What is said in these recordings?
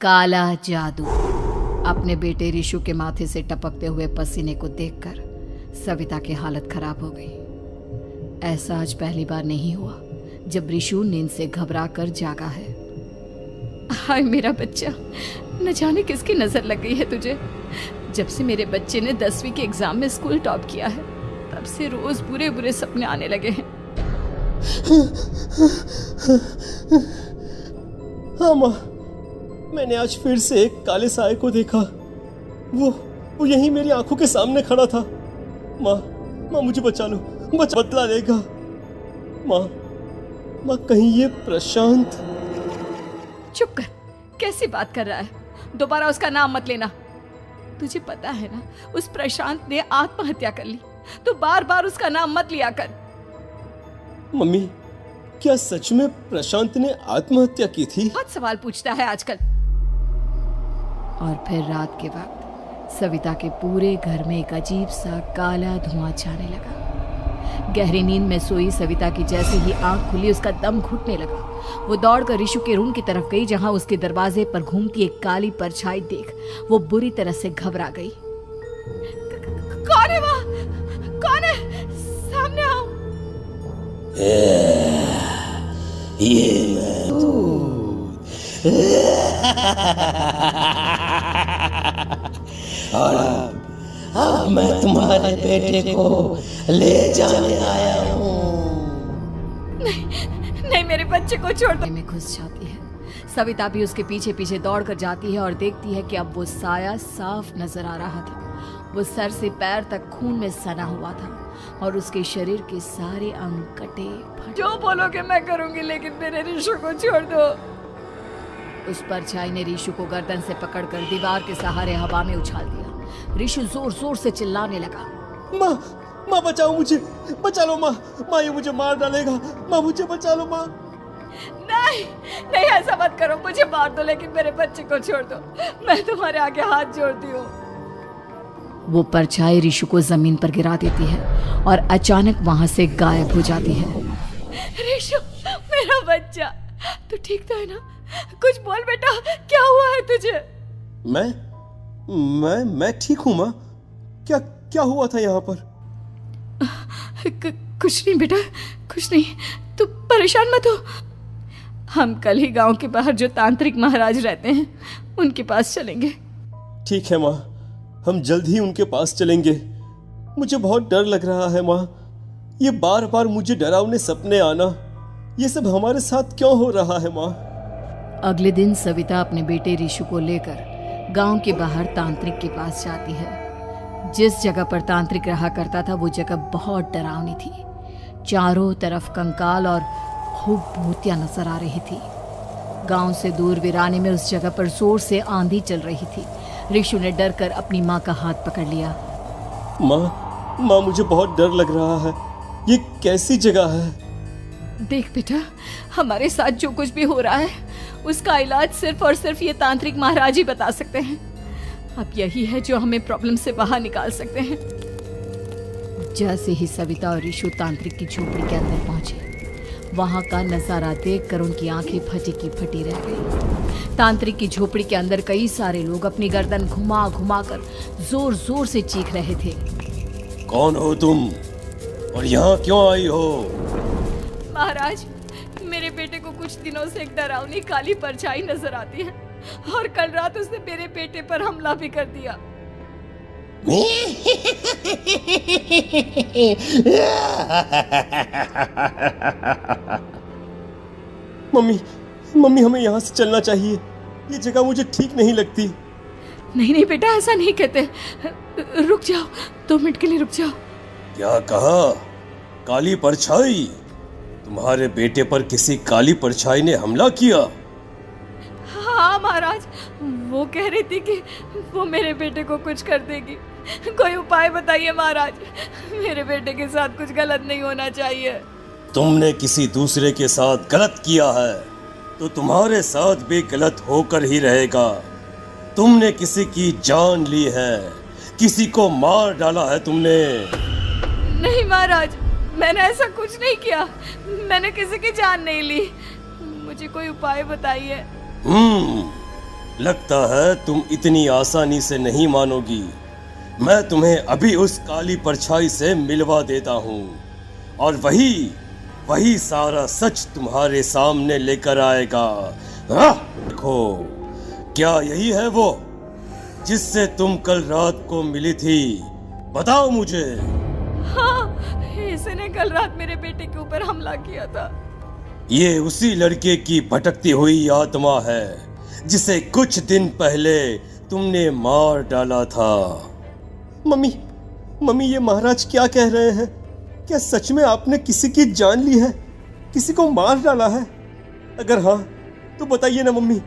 काला जादू। अपने बेटे रिशु के माथे से टपकते हुए पसीने को देखकर सविता की हालत खराब हो गई। ऐसा आज पहली बार नहीं हुआ जब रिशु नींद से घबराकर जागा है। हाय मेरा बच्चा, न जाने किसकी नजर लग गई है तुझे। जब से मेरे बच्चे ने 10वीं के एग्जाम में स्कूल टॉप किया है तब से रोज बुरे बुरे सपने आने लगे हैं। हाँ माँ, मैंने आज फिर से एक काले साए को देखा। वो यहीं मेरी आंखों के सामने खड़ा था। माँ मुझे बचा लो, बदला लेगा। माँ कहीं ये प्रशांत। चुप कर, कैसी बात कर रहा है? दोबारा उसका नाम मत लेना। तुझे पता है ना, उस प्रशांत ने आत्महत्या कर ली। तो बार बार उसका नाम मत लिया कर। मम्मी, क्या सच में प्रशांत ने आत्महत्या की थी? बहुत सवाल पूछता है आजकल। और फिर रात के वक्त सविता के पूरे घर में एक अजीब सा काला धुआं छाने लगा। गहरी नींद में सोई सविता की जैसे ही आंख खुली उसका दम घुटने लगा। वो दौड़कर रिशु के रूम की तरफ गई जहां उसके दरवाजे पर घूमती एक काली परछाई देख वो बुरी तरह से घबरा गई। कौन है वहाँ? कौन है? सामने आओ। ये मैं और अब मैं तुम्हारे बेटे को ले जाने आया हूँ। नहीं, मेरे बच्चे को छोड़ दो। में घुस जाती है। सविता भी उसके पीछे पीछे दौड़कर जाती है और देखती है कि अब वो साया साफ नजर आ रहा था। वो सर से पैर तक खून में सना हुआ था और उसके शरीर के सारे अंग कटे फटे। जो बोलोगे मैं करूंगी, लेकिन मेरे रिशु को छोड़ दो। उस परछाई ने रिशु को गर्दन से पकड़कर दीवार के सहारे हवा में उछाल दिया। रिशु जोर जोर से चिल्लाने लगा। माँ बचाओ मुझे, बचा लो माँ, ये मुझे मार डालेगा। माँ मुझे बचा लो माँ। नहीं ऐसा मत करो, मुझे मार दो लेकिन मेरे बच्चे को छोड़ दो। मैं तुम्हारे आगे हाथ जोड़ती हूँ। वो परछाई रिशु को जमीन पर गिरा देती है और अचानक वहां से गायब हो जाती है। रिशु, मेरा बच्चा, तू ठीक तो है ना? कुछ बोल बेटा, क्या हुआ है तुझे? मैं ठीक हूँ माँ। क्या हुआ था यहाँ पर? कुछ नहीं बेटा, कुछ नहीं। तू परेशान मत हो। हम कल ही गांव के बाहर जो तांत्रिक महाराज रहते हैं उनके पास चलेंगे। ठीक है माँ, हम जल्द ही उनके पास चलेंगे। मुझे बहुत डर लग रहा है माँ। ये बार बार मुझे डरावने सपने आना, ये सब हमारे साथ क्यों हो रहा है माँ? अगले दिन सविता अपने बेटे रिशु को लेकर गांव के बाहर तांत्रिक के पास जाती है। जिस जगह पर तांत्रिक रहा करता था वो जगह बहुत डरावनी थी। चारों तरफ कंकाल और खूब भूतियां नजर आ रही थी। गांव से दूर वीराने में उस जगह पर जोर से आंधी चल रही थी। रिशु ने डर कर अपनी माँ का हाथ पकड़ लिया। माँ मुझे बहुत डर लग रहा है। ये कैसी जगह है? देख बेटा, हमारे साथ जो कुछ भी हो रहा है उसका इलाज सिर्फ और सिर्फ ये तांत्रिक महाराज ही बता सकते हैं। अब यही है जो हमें प्रॉब्लम से बाहर निकाल सकते हैं। जैसे ही सविता और रिशु तांत्रिक की झोपड़ी के अंदर पहुंचे, वहां का नजारा देखकर उनकी आंखें फटी की फटी रह गई। तांत्रिक की झोपड़ी के अंदर कई सारे लोग अपनी गर्दन घुमा घुमा कर जोर जोर से चीख रहे थे। कौन हो तुम और यहाँ क्यों आई हो? महाराज, मेरे बेटे को कुछ दिनों से एक डरावनी काली परछाई नजर आती है और कल रात उसने मेरे बेटे पर हमला भी कर दिया। मम्मी हमें यहाँ से चलना चाहिए। ये जगह मुझे ठीक नहीं लगती। नहीं बेटा, ऐसा नहीं कहते। रुक जाओ, 2 मिनट के लिए रुक जाओ। क्या कहा? काली परछाई? तुम्हारे बेटे पर किसी काली परछाई ने हमला किया? हाँ महाराज, वो कह रही थी कि वो मेरे बेटे को कुछ कर देगी। कोई उपाय बताइए महाराज, मेरे बेटे के साथ कुछ गलत नहीं होना चाहिए। तुमने किसी दूसरे के साथ गलत किया है तो तुम्हारे साथ भी गलत होकर ही रहेगा। तुमने किसी की जान ली है, किसी को मार डाला है तुमने। नहीं महाराज, मैंने ऐसा कुछ नहीं किया। मैंने किसी की जान नहीं ली। मुझे कोई उपाय बताइए। लगता है तुम इतनी आसानी से नहीं मानोगी। मैं तुम्हें अभी उस काली परछाई से मिलवा देता हूँ और वही सारा सच तुम्हारे सामने लेकर आएगा। देखो, क्या यही है वो जिससे तुम कल रात को मिली थी? बताओ मुझे। हाँ, इसने कल रात मेरे बेटे के ऊपर हमला किया था। ये उसी लड़के की भटकती हुई आत्मा है जिसे कुछ दिन पहले तुमने मार डाला था। मम्मी ये महाराज क्या कह रहे हैं? क्या सच में आपने किसी की जान ली है? किसी को मार डाला है? अगर हाँ तो बताइए ना मम्मी,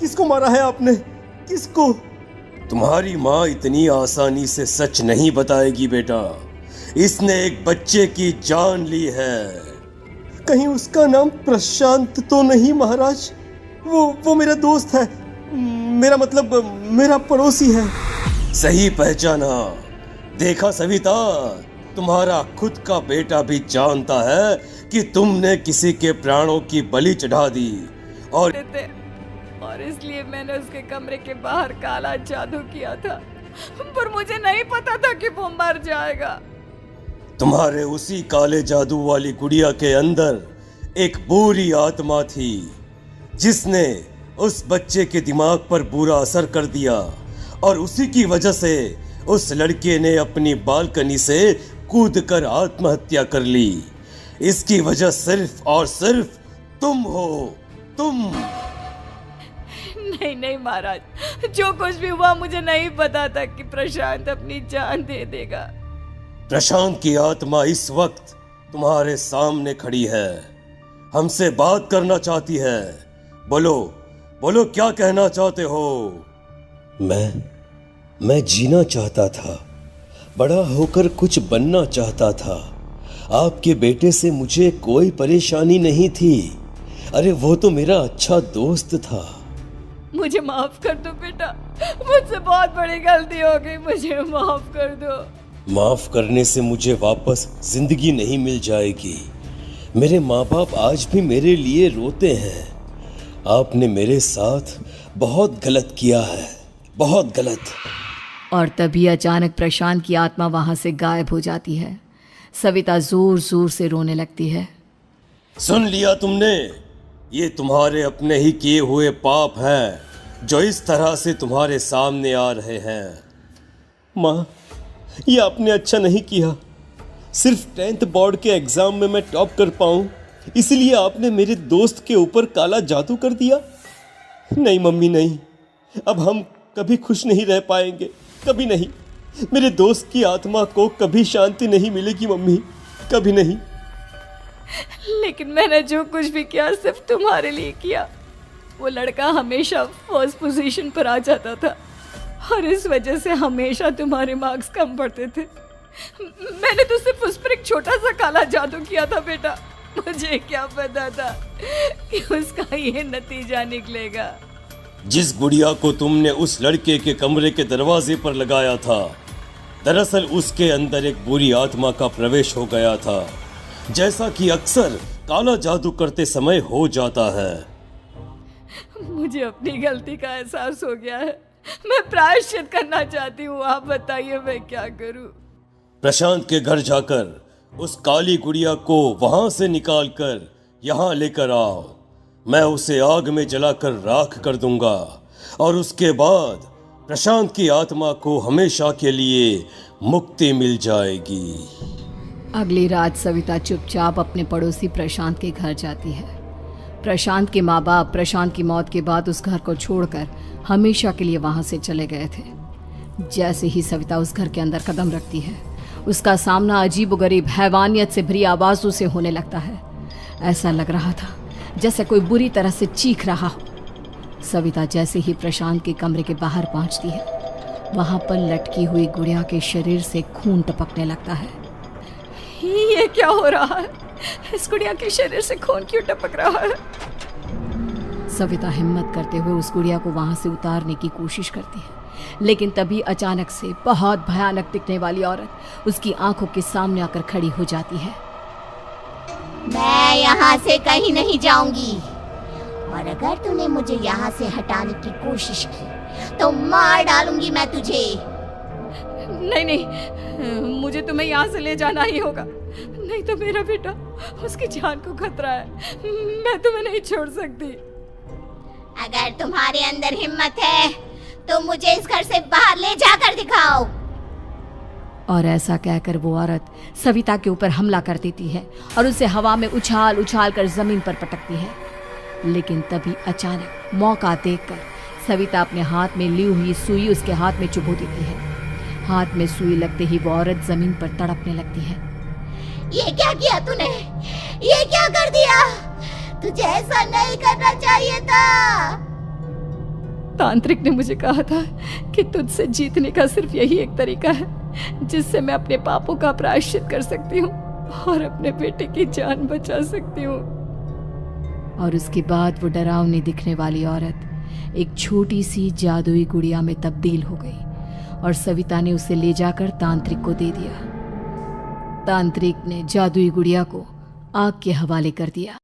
किसको मारा है आपने? किसको? तुम्हारी माँ इतनी आसानी से सच नहीं बताएगी बेटा। इसने एक बच्चे की जान ली है। कहीं उसका नाम प्रशांत तो नहीं महाराज? वो मेरा दोस्त है, मेरा मतलब मेरा पड़ोसी है। सही पहचाना। देखा सविता, तुम्हारा खुद का बेटा भी जानता है कि तुमने किसी के प्राणों की बलि चढ़ा दी और इसलिए मैंने उसके कमरे के बाहर काला जादू किया था, पर मुझे नहीं पता था कि वो मर जाएगा। तुम्हारे उसी काले जादू वाली गुड़िया के अंदर एक बुरी आत्मा थी जिसने उस बच्चे के दिमाग पर बुरा असर कर दिया और उसी की वजह से उस लड़के ने अपनी बालकनी से कूदकर आत्महत्या कर ली। इसकी वजह सिर्फ और सिर्फ तुम हो, तुम। नहीं महाराज, जो कुछ भी हुआ मुझे नहीं पता था कि प्रशांत अपनी जान दे देगा। प्रशांत की आत्मा इस वक्त तुम्हारे सामने खड़ी है, हमसे बात करना चाहती है। बोलो क्या कहना चाहते हो? मैं जीना चाहता था, बड़ा होकर कुछ बनना चाहता था। आपके बेटे से मुझे कोई परेशानी नहीं थी। अरे वो तो मेरा अच्छा दोस्त था। मुझे माफ कर दो बेटा, मुझसे बहुत बड़ी गलती हो गई, मुझे माफ कर दो। माफ करने से मुझे वापस जिंदगी नहीं मिल जाएगी। मेरे माँ बाप आज भी मेरे लिए रोते हैं। आपने मेरे साथ बहुत गलत किया है, बहुत गलत। और तभी अचानक प्रशांत की आत्मा वहां से गायब हो जाती है। सविता जोर जोर से रोने लगती है। सुन लिया तुमने? ये तुम्हारे अपने ही किए हुए पाप हैं जो इस तरह से तुम्हारे सामने आ रहे हैं। माँ, ये आपने अच्छा नहीं किया। सिर्फ 10th बोर्ड के एग्जाम में मैं टॉप कर पाऊं, इसलिए आपने मेरे दोस्त के ऊपर काला जादू कर दिया। नहीं मम्मी, नहीं, अब हम कभी खुश नहीं रह पाएंगे, कभी नहीं। मेरे दोस्त की आत्मा को कभी शांति नहीं मिलेगी मम्मी, कभी नहीं। लेकिन मैंने जो कुछ भी किया सिर्फ तुम्हारे लिए किया। वो लड़का हमेशा फर्स्ट पोजीशन पर आ जाता था और इस वजह से हमेशा तुम्हारे मार्क्स कम पड़ते थे। मैंने तो सिर्फ उस पर एक छोटा सा काला जादू किया था बेटा। मुझे क्या पता था कि उसका ये नतीजा निकलेगा। जिस गुड़िया को तुमने उस लड़के के कमरे के दरवाजे पर लगाया था, दरअसल उसके अंदर एक बुरी आत्मा का प्रवेश हो गया था, जैसा कि अक्सर काला जादू करते समय हो जाता है। मुझे अपनी गलती का एहसास हो गया है। मैं प्रायश्चित करना चाहती हूँ। आप बताइए मैं क्या करूँ? प्रशांत के घर जाकर उस काली गुड़िया को वहां से निकालकर यहाँ लेकर आओ। मैं उसे आग में जलाकर राख कर दूंगा और उसके बाद प्रशांत की आत्मा को हमेशा के लिए मुक्ति मिल जाएगी। अगली रात सविता चुपचाप अपने पड़ोसी प्रशांत के घर जाती है। प्रशांत के माँ बाप प्रशांत की मौत के बाद उस घर को छोड़कर हमेशा के लिए वहां से चले गए थे। जैसे ही सविता उस घर के अंदर कदम रखती है, उसका सामना अजीबोगरीब हैवानियत से भरी आवाज़ों से होने लगता है। ऐसा लग रहा था जैसे कोई बुरी तरह से चीख रहा हो। सविता जैसे ही प्रशांत के कमरे के बाहर पहुंचती है, वहां पर लटकी हुई गुड़िया के शरीर से खून टपकने लगता है। ये क्या हो रहा है? इस गुड़िया के शरीर से खून क्यों टपक रहा है? सविता हिम्मत करते हुए उस गुड़िया को वहां से उतारने की कोशिश करती है, लेकिन तभी अचानक से बहुत भयानक दिखने वाली औरत उसकी आंखों के सामने आकर खड़ी हो जाती है। मैं यहाँ से कहीं नहीं जाऊंगी, और अगर तूने मुझे यहाँ से हटाने की कोशिश की तो मार डालूंगी मैं तुझे। नहीं नहीं, मुझे तुम्हें यहाँ से ले जाना ही होगा, नहीं तो मेरा बेटा, उसकी जान को खतरा है। मैं तुम्हें नहीं छोड़ सकती। अगर तुम्हारे अंदर हिम्मत है तो मुझे इस घर से बाहर ले जाकर दिखाओ। और ऐसा कहकर वो औरत सविता के ऊपर हमला कर देती है और उसे हवा में उछाल उछाल कर जमीन पर पटकती है। लेकिन तभी अचानक मौका देखकर सविता अपने हाथ में ली हुई सुई उसके हाथ में चुभो देती है। हाथ में सुई लगते ही वो औरत जमीन पर तड़पने लगती है। ये क्या किया तूने? ये क्या कर दिया? तुझे ऐसा नहीं करना चाहिए था। तांत्रिक ने मुझे कहा था कि तुझसे जीतने का सिर्फ यही एक तरीका है जिससे मैं अपने पापों का प्रायश्चित कर सकती हूँ और अपने बेटे की जान बचा सकती हूँ। और उसके बाद वो डरावनी दिखने वाली औरत एक छोटी सी जादुई गुड़िया में तब्दील हो गई और सविता ने उसे ले जाकर तांत्रिक को दे दिया। तांत्रिक ने जादुई गुड़िया को आग के हवाले कर दिया।